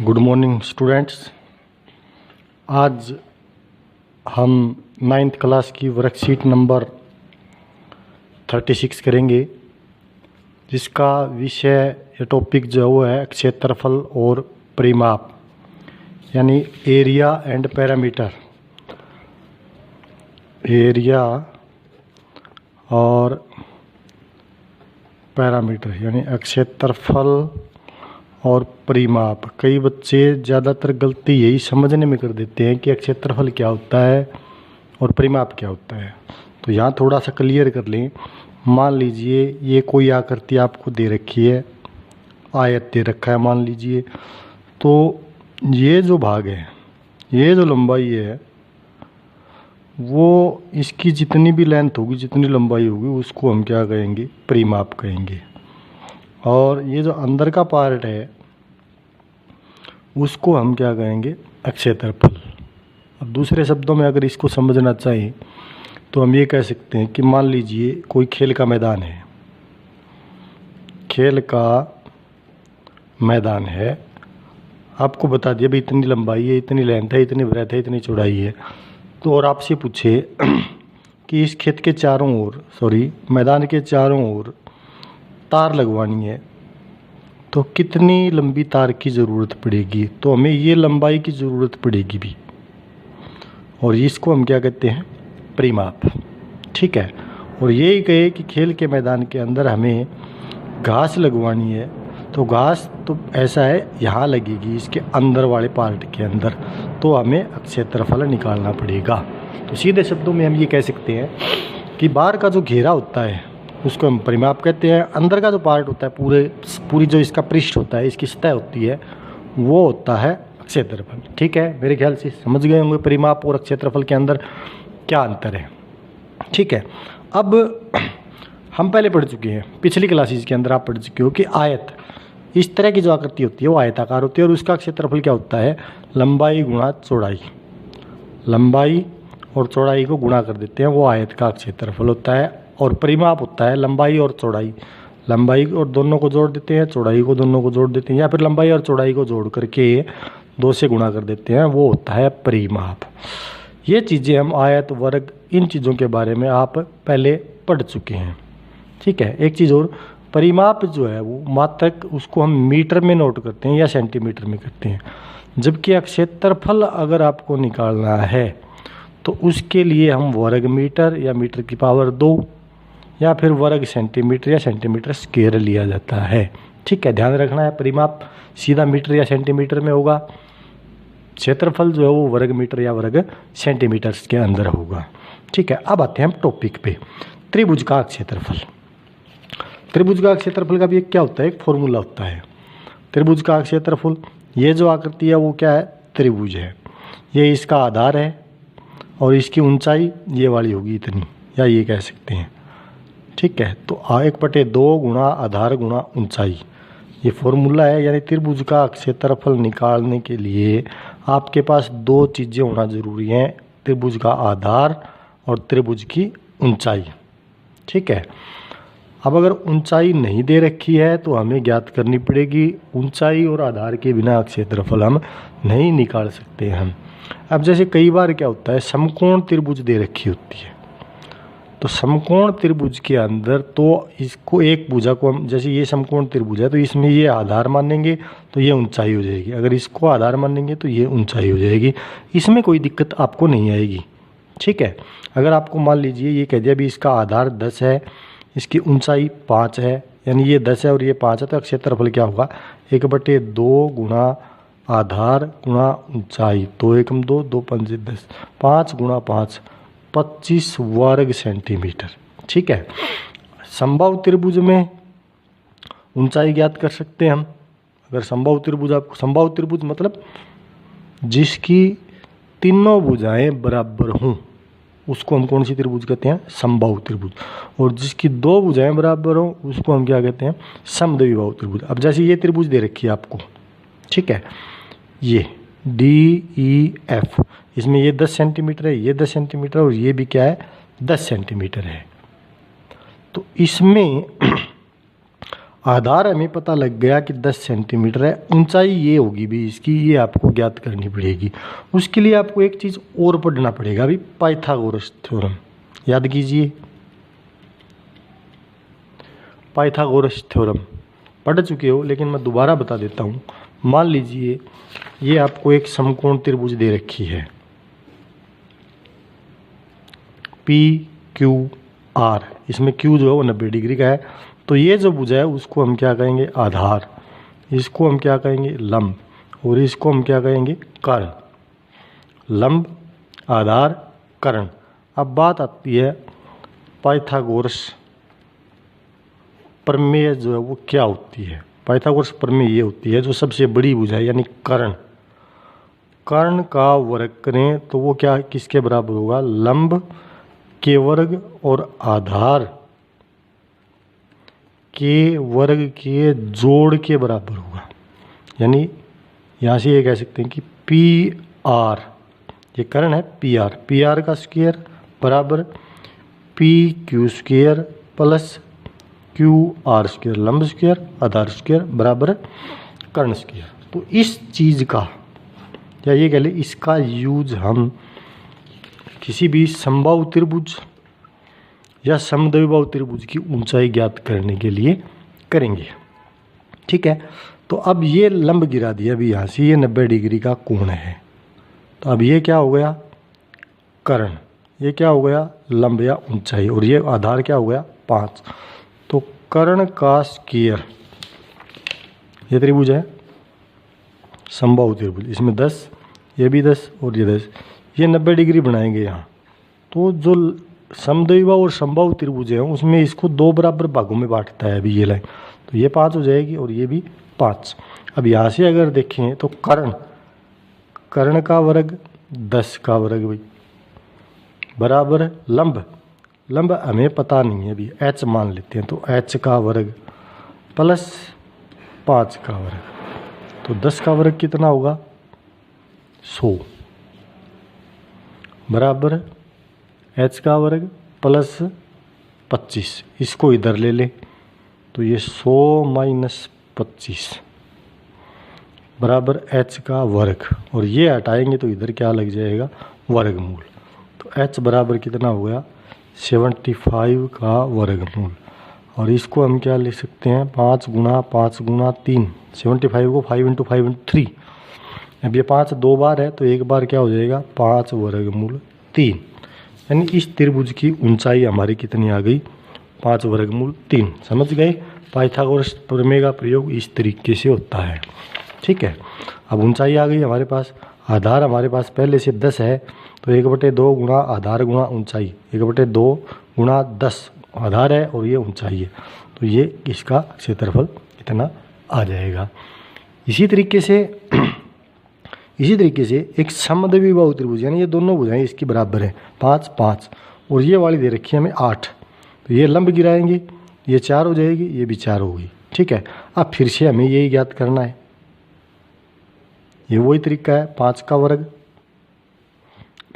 Good morning students. आज हम 9th class की वर्कशीट नंबर 36 करेंगे, जिसका विषय या टॉपिक जो वो है क्षेत्रफल और परिमाप, यानी एरिया एंड पैरामीटर। एरिया और पैरामीटर यानी क्षेत्रफल और परिमाप। कई बच्चे ज़्यादातर गलती यही समझने में कर देते हैं कि क्षेत्रफल क्या होता है और परिमाप क्या होता है। तो यहाँ थोड़ा सा क्लियर कर लें। मान लीजिए ये कोई आकृति आपको दे रखी है, आयत दे रखा है मान लीजिए। तो ये जो भाग है, ये जो लंबाई है, वो इसकी जितनी भी लेंथ होगी, जितनी लंबाई होगी, उसको हम क्या कहेंगे? परिमाप कहेंगे। और ये जो अंदर का पार्ट है उसको हम क्या कहेंगे? क्षेत्रफल। अब दूसरे शब्दों में अगर इसको समझना चाहिए तो हम ये कह सकते हैं कि मान लीजिए कोई खेल का मैदान है, खेल का मैदान है, आपको बता दिया भाई इतनी लंबाई है, इतनी लेंथ है, इतनी ब्रेथ है, इतनी चौड़ाई है। तो और आपसे पूछे कि इस खेत के चारों ओर, मैदान के चारों ओर तार लगवानी है, तो कितनी लंबी तार की ज़रूरत पड़ेगी? तो हमें ये लंबाई की ज़रूरत पड़ेगी भी, और इसको हम क्या कहते हैं? परिमाप। ठीक है। और यही कहे कि खेल के मैदान के अंदर हमें घास लगवानी है, तो घास तो ऐसा है यहाँ लगेगी, इसके अंदर वाले पार्ट के अंदर, तो हमें क्षेत्रफल निकालना पड़ेगा। तो सीधे शब्दों में हम ये कह सकते हैं कि बाहर का जो घेरा होता है उसको हम परिमाप कहते हैं। अंदर का जो पार्ट होता है, पूरी जो इसका पृष्ठ होता है, इसकी सतह होती है, वो होता है क्षेत्रफल। ठीक है, मेरे ख्याल से समझ गए होंगे परिमाप और क्षेत्रफल के अंदर क्या अंतर है। ठीक है। अब हम पहले पढ़ चुके हैं, पिछली क्लासेस के अंदर आप पढ़ चुके हो कि आयत, इस तरह की जो आकृति होती है वो आयताकार होती है, और उसका क्षेत्रफल क्या होता है? लंबाई गुणा चौड़ाई। लंबाई और चौड़ाई को गुणा कर देते हैं, वो आयत का क्षेत्रफल होता है। और परिमाप होता है लंबाई और चौड़ाई। लंबाई और दोनों को जोड़ देते हैं, चौड़ाई को दोनों को जोड़ देते हैं, या फिर लंबाई और चौड़ाई को जोड़ करके 2 से गुणा कर देते हैं, वो होता है परिमाप। ये चीज़ें हम आयत, वर्ग, इन चीज़ों के बारे में आप पहले पढ़ चुके हैं। ठीक है। एक चीज़ और, परिमाप जो है वो मात्रक, उसको हम मीटर में नोट करते हैं या सेंटीमीटर में करते हैं, जबकि क्षेत्रफल अगर आपको निकालना है तो उसके लिए हम वर्ग मीटर या मीटर की पावर 2 या फिर वर्ग सेंटीमीटर या सेंटीमीटर स्क्वायर लिया जाता है। ठीक है, ध्यान रखना है, परिमाप सीधा मीटर या सेंटीमीटर में होगा, क्षेत्रफल जो है वो वर्ग मीटर या वर्ग सेंटीमीटर के अंदर होगा। ठीक है। अब आते हैं हम टॉपिक पे, त्रिभुज का क्षेत्रफल। त्रिभुज का क्षेत्रफल का भी एक क्या होता है? एक फॉर्मूला होता है। त्रिभुज का क्षेत्रफल, ये जो आकृति है वो क्या है? त्रिभुज है। ये इसका आधार है और इसकी ऊंचाई ये वाली होगी इतनी, या ये कह सकते हैं। ठीक है। तो 1/2 गुणा आधार गुणा ऊंचाई, ये फॉर्मूला है। यानी त्रिभुज का क्षेत्रफल निकालने के लिए आपके पास 2 चीज़ें होना जरूरी हैं, त्रिभुज का आधार और त्रिभुज की ऊंचाई। ठीक है। अब अगर ऊंचाई नहीं दे रखी है तो हमें ज्ञात करनी पड़ेगी। ऊंचाई और आधार के बिना क्षेत्रफल हम नहीं निकाल सकते हैं। अब जैसे कई बार क्या होता है, समकोण त्रिभुज दे रखी होती है, तो समकोण त्रिभुज के अंदर तो इसको एक भुजा को हम, जैसे ये समकोण त्रिभुज है तो इसमें ये आधार मानेंगे तो ये ऊंचाई हो जाएगी, अगर इसको आधार मानेंगे तो ये ऊंचाई हो जाएगी। इसमें कोई दिक्कत आपको नहीं आएगी। ठीक है। अगर आपको मान लीजिए ये कह दिया भी इसका आधार 10 है, इसकी ऊंचाई 5 है, यानी ये 10 है और ये 5 है, तो क्षेत्रफल क्या होगा? 1/2 गुणा आधार गुणा ऊंचाई, 2 एकम 2, 2 पंजे 10, 5 गुणा 5, 25 वर्ग सेंटीमीटर। ठीक है। समबाहु त्रिभुज में ऊंचाई ज्ञात कर सकते हैं हम। अगर समबाहु त्रिभुज, आपको समबाहु त्रिभुज मतलब जिसकी तीनों भुजाएं बराबर हों, उसको हम कौन सी त्रिभुज कहते हैं? समबाहु त्रिभुज। और जिसकी 2 भुजाएं बराबर हों उसको हम क्या कहते हैं? समद्विबाहु त्रिभुज। अब जैसे ये त्रिभुज दे रखी है आपको, ठीक है, ये DEF, इसमें ये 10 सेंटीमीटर है, ये 10 सेंटीमीटर, और ये भी क्या है? 10 सेंटीमीटर है। तो इसमें आधार हमें पता लग गया कि 10 सेंटीमीटर है, ऊंचाई ये होगी भी इसकी, ये आपको ज्ञात करनी पड़ेगी। उसके लिए आपको एक चीज़ और पढ़ना पड़ेगा अभी, पाइथागोरस थ्योरम। याद कीजिए, पाइथागोरस थ्योरम पढ़ चुके हो, लेकिन मैं दोबारा बता देता हूँ। मान लीजिए ये आपको एक समकोण त्रिभुज दे रखी है, PQR, इसमें Q जो है वो 90 डिग्री का है। तो ये जो भुजा है उसको हम क्या कहेंगे, आधार, इसको हम क्या कहेंगे, लंब, और इसको हम क्या कहेंगे, कर्ण। लंब, आधार, कर्ण। अब बात आती है पाइथागोरस प्रमेय जो है वो क्या होती है। पाइथागोरस प्रमेय ये होती है, जो सबसे बड़ी भुजा है यानी कर्ण, कर्ण का वर्ग करें तो वो क्या किसके बराबर होगा, लंब के वर्ग और आधार के वर्ग के जोड़ के बराबर होगा। यानी यहाँ से ये कह सकते हैं कि PR, ये कर्ण है PR का स्क्वायर बराबर PQ square plus QR square, लंब स्क्वायर आधार स्क्वायर बराबर कर्ण स्क्वायर। तो इस चीज़ का, या ये कह ले इसका यूज हम किसी भी समबाहु त्रिभुज या समद्विबाहु त्रिभुज की ऊंचाई ज्ञात करने के लिए करेंगे। ठीक है, तो अब ये लंब गिरा दिया अभी यहाँ से, ये 90 डिग्री का कोण है। तो अब ये क्या हो गया, कर्ण, ये क्या हो गया, लंब या ऊंचाई, और ये आधार क्या हो गया, 5। तो कर्ण का स्क्वायर, ये त्रिभुज है समबाहु त्रिभुज, इसमें 10, ये भी 10 और ये 10, ये 90 डिग्री बनाएंगे यहाँ। तो जो समद्विबाहु और समबाहु त्रिभुज है उसमें इसको 2 बराबर भागों में बांटता है अभी ये लाइन, तो ये 5 हो जाएगी और ये भी 5। अब यहाँ से अगर देखें तो कर्ण का वर्ग 10 का वर्ग भाई बराबर लंब हमें पता नहीं है अभी, h मान लेते हैं, तो h का वर्ग प्लस 5 का वर्ग, तो 10 का वर्ग कितना होगा, 100 बराबर h का वर्ग प्लस 25, इसको इधर ले ले तो ये 100 माइनस 25 बराबर h का वर्ग, और ये हटाएंगे तो इधर क्या लग जाएगा, वर्गमूल। तो h बराबर कितना हो गया, 75 का वर्गमूल, और इसको हम क्या लिख सकते हैं, 5 गुणा 3, 75 को 5 × 5 × 3। अब ये 5 2 बार है तो एक बार क्या हो जाएगा, 5 वर्गमूल 3। यानी इस त्रिभुज की ऊंचाई हमारी कितनी आ गई, 5 वर्गमूल 3। समझ गए, पाइथागोरस प्रमेय का प्रयोग इस तरीके से होता है। ठीक है, अब ऊंचाई आ गई हमारे पास, आधार हमारे पास पहले से 10 है, तो 1/2 गुणा आधार गुणा ऊंचाई, 1/2 गुणा 10 आधार है और ये ऊंचाई है, तो ये इसका क्षेत्रफल इतना आ जाएगा। इसी तरीके से एक समद्विबाहु त्रिभुज, यानी ये दोनों भुजाएं इसकी बराबर है, 5 5, और ये वाली दे रखी है हमें 8, तो ये लंब गिराएंगे, ये 4 हो जाएगी, ये भी 4 होगी। ठीक है, अब फिर से हमें यही ज्ञात करना है, ये वही तरीका है, 5 का वर्ग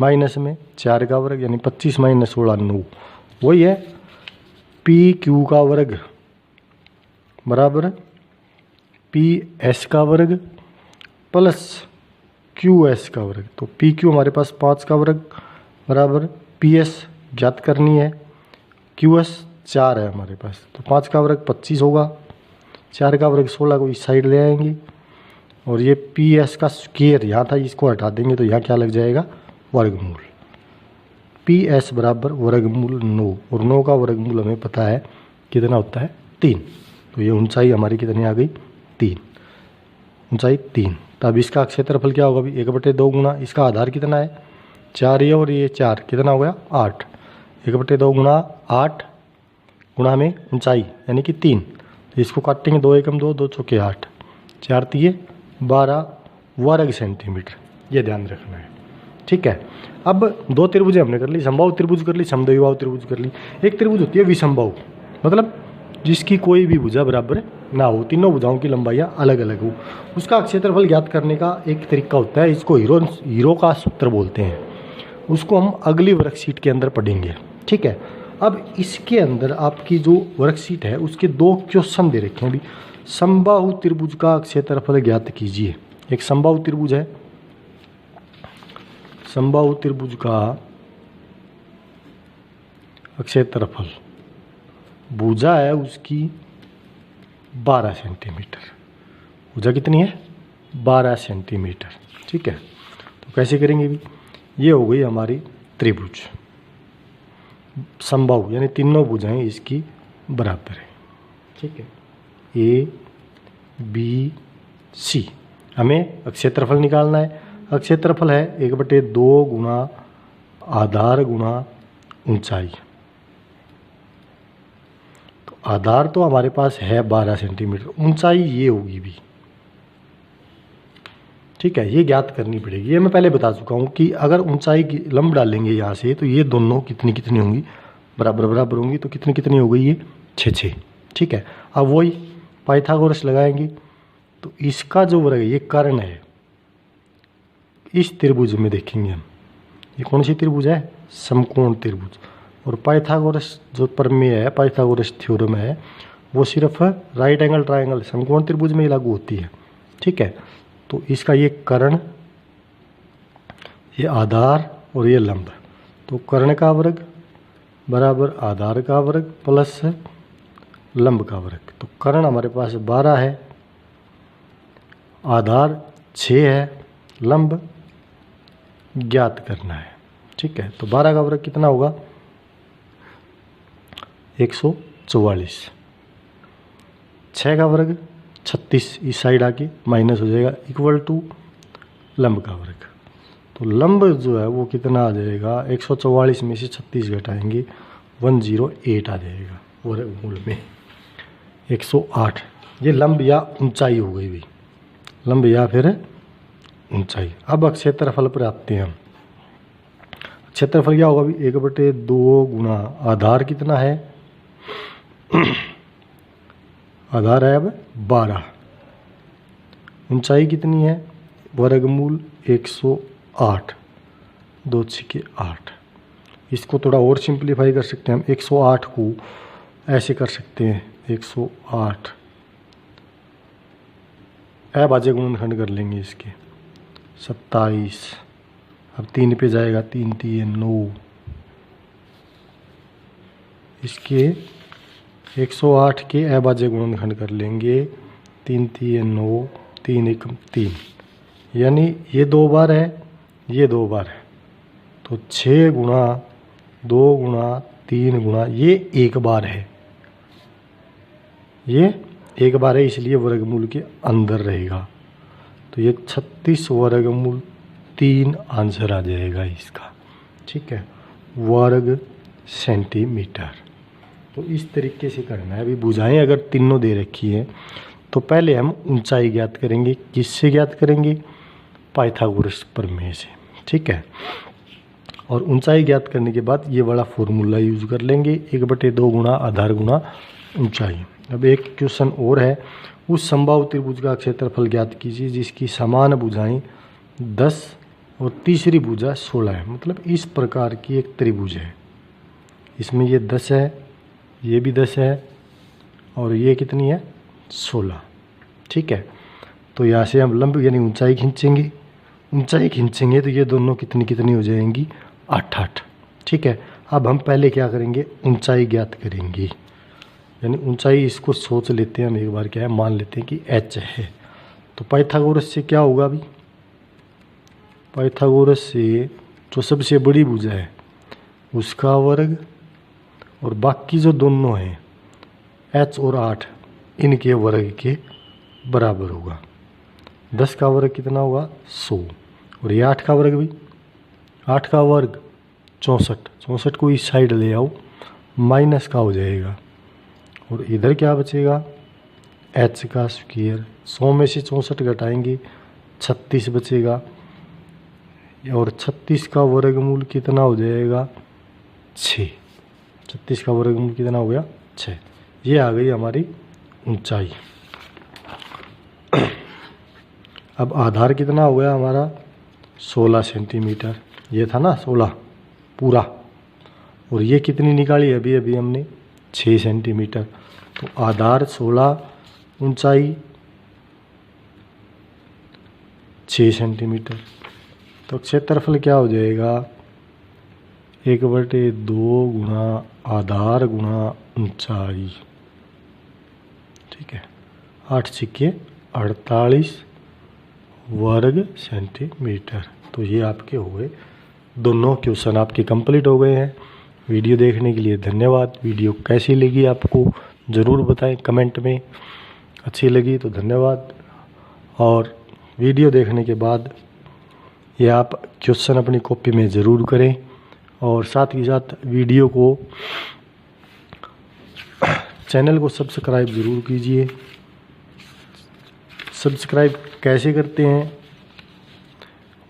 माइनस में 4 का वर्ग, यानी 25 माइनस 16 9, वही है PQ का वर्ग बराबर PS का वर्ग प्लस QS का वर्ग। तो PQ हमारे पास 5 का वर्ग बराबर PS ज्ञात करनी है, QS 4 है हमारे पास, तो 5 का वर्ग 25 होगा, 4 का वर्ग 16 को इस साइड ले आएंगे, और ये PS का स्क्वायर यहाँ था, इसको हटा देंगे तो यहाँ क्या लग जाएगा, वर्गमूल। PS बराबर वर्गमूल 9, और 9 का वर्गमूल हमें पता है कितना होता है, 3। तो ये ऊंचाई हमारी कितनी आ गई, 3, ऊंचाई 3। तो अब इसका क्षेत्रफल क्या होगा भी, 1/2 गुणा इसका आधार कितना है, 4 है, और ये 4 कितना हो गया, 8, 1/2 गुणा 8 गुणा में ऊंचाई यानी कि 3, तो इसको काटेंगे, 2 एकम 2, 2 चौके 8, 4 तिये 12 वर्ग सेंटीमीटर, ये ध्यान रखना है। ठीक है, अब 2 त्रिभुज हमने कर ली, समबाहु त्रिभुज कर ली, समद्विबाहु त्रिभुज कर ली। एक त्रिभुज होती है विसमबाहु, मतलब जिसकी कोई भी भुजा बराबर ना हो, तीनों भुजाओं की लंबाइयाँ अलग अलग हो। उसका क्षेत्रफल ज्ञात करने का एक तरीका होता है, इसको हीरो का सूत्र बोलते हैं, उसको हम अगली वर्कशीट के अंदर पढ़ेंगे। ठीक है, अब इसके अंदर आपकी जो वर्कशीट है उसके 2 क्वेश्चन दे रखे हैं अभी। समबाहु त्रिभुज का क्षेत्रफल ज्ञात कीजिए। एक समबाहु त्रिभुज है, समबाहु त्रिभुज का क्षेत्रफल, भुजा है उसकी 12 सेंटीमीटर। भुजा कितनी है? 12 सेंटीमीटर। ठीक है, तो कैसे करेंगे भी? ये हो गई हमारी त्रिभुज समबाहु, यानी तीनों भुजाएं इसकी बराबर है। ठीक है, ए बी सी। हमें क्षेत्रफल निकालना है। क्षेत्रफल है 1/2 गुना आधार गुना ऊंचाई। तो आधार तो हमारे पास है 12 सेंटीमीटर, ऊंचाई ये होगी भी। ठीक है, ये ज्ञात करनी पड़ेगी। ये मैं पहले बता चुका हूँ कि अगर ऊंचाई की लंब डालेंगे यहाँ से तो ये दोनों कितनी कितनी होंगी? बराबर बराबर होंगी। तो कितनी कितनी हो गई? ये 6। ठीक है, अब वही पाइथागोरस लगाएंगे तो इसका जो वर्ग है ये कर्ण है। इस त्रिभुज में देखेंगे हम, ये कौन सी त्रिभुज है? समकोण त्रिभुज। और पाइथागोरस जो प्रमेय है, पाइथागोरस थ्योरम है, वो सिर्फ राइट एंगल ट्रायंगल समकोण त्रिभुज में ही लागू होती है। ठीक है, तो इसका ये कर्ण, ये आधार और ये लंब। तो कर्ण का वर्ग बराबर आधार का वर्ग प्लस लंब का वर्ग। तो कर्ण हमारे पास 12 है, आधार 6 है, लंब ज्ञात करना है। ठीक है, तो 12 का वर्ग कितना होगा? 144। 6 का वर्ग 36, इस साइड आके माइनस हो जाएगा, इक्वल टू लंब का वर्ग। तो लंब जो है वो कितना आ जाएगा? 144 में से 36 घटाएंगे 108 आ जाएगा वर्गमूल में 108। ये लंब या ऊंचाई हो गई भी, लंब या फिर ऊंचाई। अब क्षेत्रफल पर आते हैं हम। क्षेत्रफल क्या होगा? 1/2 गुना आधार कितना है? आधार है अब 12। ऊंचाई कितनी है? वर्गमूल 108, 2 6 8। इसको थोड़ा और सिंप्लीफाई कर सकते हैं हम। 108 को ऐसे कर सकते हैं, 108 अभाज्य गुणनखंड कर लेंगे इसके 27। अब 3 पे जाएगा, 3 3 9। इसके 108 के अभाज्य गुणनखंड कर लेंगे, 3 3 9, 3 1 3। यानी ये 2 बार है, ये 2 बार है। तो 6 गुणा 2 गुणा 3 गुणा ये 1 बार है, ये 1 बार है, इसलिए वर्गमूल के अंदर रहेगा। तो ये 36 वर्गमूल 3 आंसर आ जाएगा इसका। ठीक है, वर्ग सेंटीमीटर। तो इस तरीके से करना है। अभी भुजाएं अगर तीनों दे रखी है तो पहले हम ऊंचाई ज्ञात करेंगे। किससे ज्ञात करेंगे? पाइथागोरस प्रमेय से। ठीक है, और ऊंचाई ज्ञात करने के बाद ये वाला फॉर्मूला यूज कर लेंगे, 1/2 गुना आधार गुना ऊंचाई। अब एक क्वेश्चन और है, उस समबाहु त्रिभुज का क्षेत्रफल ज्ञात कीजिए जिसकी समान भुजाएं 10 और तीसरी भुजा 16 है। मतलब इस प्रकार की एक त्रिभुज है, इसमें ये 10 है, ये भी 10 है, और ये कितनी है? 16। ठीक है, तो यहाँ से हम लंब यानी ऊंचाई खींचेंगे। ऊंचाई खींचेंगे तो ये दोनों कितनी कितनी हो जाएंगी? 8 8। ठीक है, अब हम पहले क्या करेंगे? ऊंचाई ज्ञात करेंगे। यानी ऊंचाई इसको सोच लेते हैं हम एक बार, क्या है? मान लेते हैं कि h है। तो पाइथागोरस से क्या होगा अभी? पाइथागोरस से जो सबसे बड़ी भुजा है उसका वर्ग और बाकी जो दोनों हैं h और 8 इनके वर्ग के बराबर होगा। 10 का वर्ग कितना होगा? 100। और ये 8 का वर्ग भी, 8 का वर्ग 64। 64 को इस साइड ले आओ, माइनस का हो जाएगा। और इधर क्या बचेगा? h का स्क्वायर। 100 में से 64 घटाएंगे 36 बचेगा। और 36 का वर्गमूल कितना हो जाएगा? 6। 36 का वर्गमूल कितना हो गया? 6। ये आ गई हमारी ऊंचाई। अब आधार कितना हो गया हमारा? 16 सेंटीमीटर। ये था ना 16 पूरा, और ये कितनी निकाली अभी अभी हमने 6 सेंटीमीटर। तो आधार 16, ऊंचाई 6 सेंटीमीटर। तो क्षेत्रफल क्या हो जाएगा 1/2 गुणा आधार गुणा ऊंचाई। ठीक है, 8 छिक्के 48 वर्ग सेंटीमीटर। तो ये आपके हो गए, दोनों क्वेश्चन आपके कंप्लीट हो गए हैं। वीडियो देखने के लिए धन्यवाद। वीडियो कैसी लगी आपको ज़रूर बताएं कमेंट में। अच्छी लगी तो धन्यवाद, और वीडियो देखने के बाद ये आप क्वेश्चन अपनी कॉपी में ज़रूर करें, और साथ ही साथ वीडियो को चैनल को सब्सक्राइब ज़रूर कीजिए। सब्सक्राइब कैसे करते हैं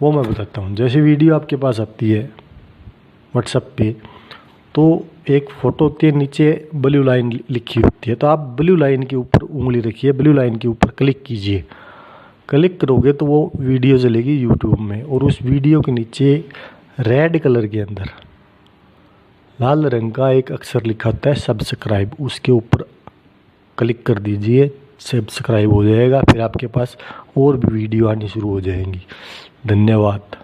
वो मैं बताता हूँ। जैसे वीडियो आपके पास आती है व्हाट्सएप पे, तो एक फ़ोटो के नीचे ब्लू लाइन लिखी होती है, तो आप ब्लू लाइन के ऊपर उंगली रखिए, ब्लू लाइन के ऊपर क्लिक कीजिए। क्लिक करोगे तो वो वीडियो चलेगी यूट्यूब में, और उस वीडियो के नीचे रेड कलर के अंदर लाल रंग का एक अक्षर लिखा होता है सब्सक्राइब, उसके ऊपर क्लिक कर दीजिए, सब्सक्राइब हो जाएगा। फिर आपके पास और भी वीडियो आनी शुरू हो जाएंगी। धन्यवाद।